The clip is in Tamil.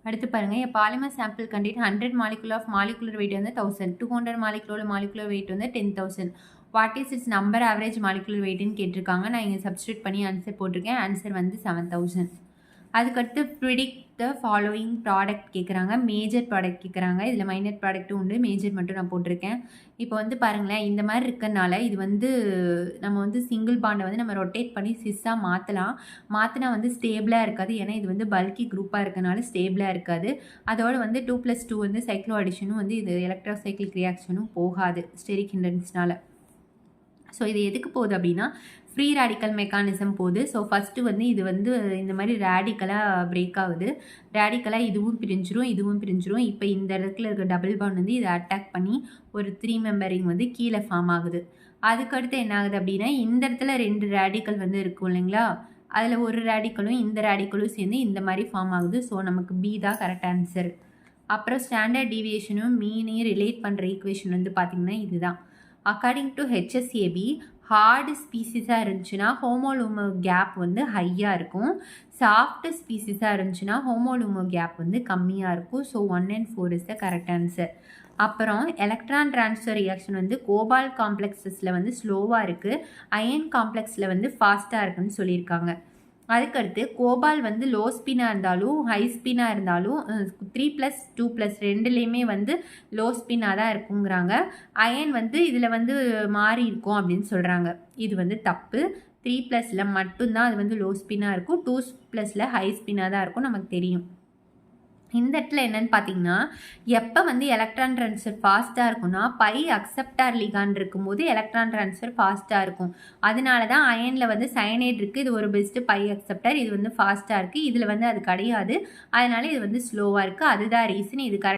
அடுத்து பாருங்க, a polymer sample contain 100 molecule of molecular weight வந்து 1000, 200 molecular weight வந்து 10,000. What is it's number average molecular weightன்னு கேட்டிருக்காங்க. நான் இங்கே சப்ஸ்டியூட் பண்ணி ஆன்சர் போட்டிருக்கேன். ஆன்சர் வந்து 7000. அதுக்கடுத்து ப்ரிடிக்ட் த ஃபாலோயிங் ப்ராடக்ட் கேட்குறாங்க. மேஜர் ப்ராடக்ட் கேட்குறாங்க. இதில் மைனர் ப்ராடக்ட்டும் உண்டு, மேஜர் மட்டும் நான் போட்டிருக்கேன். இப்போ வந்து பாருங்களேன், இந்த மாதிரி இருக்கனால இது வந்து நம்ம வந்து சிங்கிள் பாண்டை வந்து நம்ம ரொட்டேட் பண்ணி சிஸ்ஸாக மாற்றினா வந்து ஸ்டேபிளாக இருக்காது. ஏன்னா இது வந்து பல்கி குரூப்பாக இருக்கனால ஸ்டேபிளாக இருக்காது. அதோடு வந்து 2+2 வந்து சைக்ளோ அடிஷனும் வந்து இது எலக்ட்ரோசைக்கிளிக் ரியாக்ஷனும் போகாது ஸ்டெரிக் ஹிண்டன்ஸ்னால. ஸோ இது எதுக்கு போகுது அப்படின்னா ஃப்ரீ ரேடிக்கல் மெக்கானிசம் போகுது. ஸோ ஃபஸ்ட்டு வந்து இது வந்து இந்த மாதிரி ரேடிக்கலாக பிரேக் ஆகுது. ரேடிக்கலாக இதுவும் பிரிஞ்சிரும். இப்போ இந்த இடத்துல இருக்க டபுள் பாண்ட் வந்து இதை அட்டாக் பண்ணி ஒரு 3 மெம்பரிங் வந்து கீழே ஃபார்ம் ஆகுது. அதுக்கடுத்து என்ன ஆகுது அப்படின்னா இந்த இடத்துல 2 ரேடிக்கல் வந்து இருக்கும் இல்லைங்களா, அதில் ஒரு ரேடிக்கலும் இந்த ரேடிக்கலும் சேர்ந்து இந்த மாதிரி ஃபார்ம் ஆகுது. ஸோ நமக்கு பி தான் கரெக்ட் ஆன்சர். அப்புறம் ஸ்டாண்டர்ட் டீவியேஷனும் மீனையும் ரிலேட் பண்ணுற ஈக்குவேஷன் வந்து பார்த்திங்கன்னா இதுதான். அக்கார்டிங் டு HSAB ஹார்டு ஸ்பீசிஸாக இருந்துச்சுன்னா ஹோமோலூமோ கேப் வந்து ஹையாக இருக்கும். சாஃப்ட் ஸ்பீசிஸாக இருந்துச்சுன்னா ஹோமோலூமோ கேப் வந்து கம்மியாக இருக்கும். So 1 and 4 is the correct answer. அப்புறம் எலக்ட்ரான் ட்ரான்ஸ்ஃபர் ரியாக்ஷன் வந்து கோபால் காம்ப்ளெக்ஸஸில் வந்து ஸ்லோவாக இருக்குது, அயன் காம்ப்ளெக்ஸில் வந்து ஃபாஸ்ட்டாக இருக்குன்னு சொல்லியிருக்காங்க. அதுக்கடுத்து கோபால் வந்து லோ ஸ்பின்னாக இருந்தாலும் ஹை ஸ்பின்னாக இருந்தாலும் 3+2+ ரெண்டுலேயுமே வந்து லோ ஸ்பின்னாக தான் இருக்குங்கிறாங்க. அயன் வந்து இதில் வந்து மாறி இருக்கும் அப்படின்னு சொல்கிறாங்க. இது வந்து தப்பு. 3+ல் மட்டும்தான் அது வந்து லோ ஸ்பின்னாக இருக்கும். 2+ல் ஹை ஸ்பின்னாக தான் இருக்கும், நமக்கு தெரியும். இந்த இடத்துல என்னன்னு பார்த்தீங்கன்னா எப்போ வந்து எலக்ட்ரான் ட்ரான்ஸ்ஃபர் ஃபாஸ்ட்டாக இருக்கும்னா பை அக்செப்டார் லிகாண்ட் இருக்கும்போது எலக்ட்ரான் ட்ரான்ஸ்ஃபர் ஃபாஸ்ட்டாக இருக்கும். அதனால தான் அயனில் வந்து சயனைட் இருக்குது, இது ஒரு பெஸ்ட்டு பை அக்செப்டார், இது வந்து ஃபாஸ்ட்டாக இருக்குது. இதில் வந்து அது கிடையாது, அதனால இது வந்து ஸ்லோவாக இருக்குது. அதுதான் ரீசன். இது கரெக்ட்.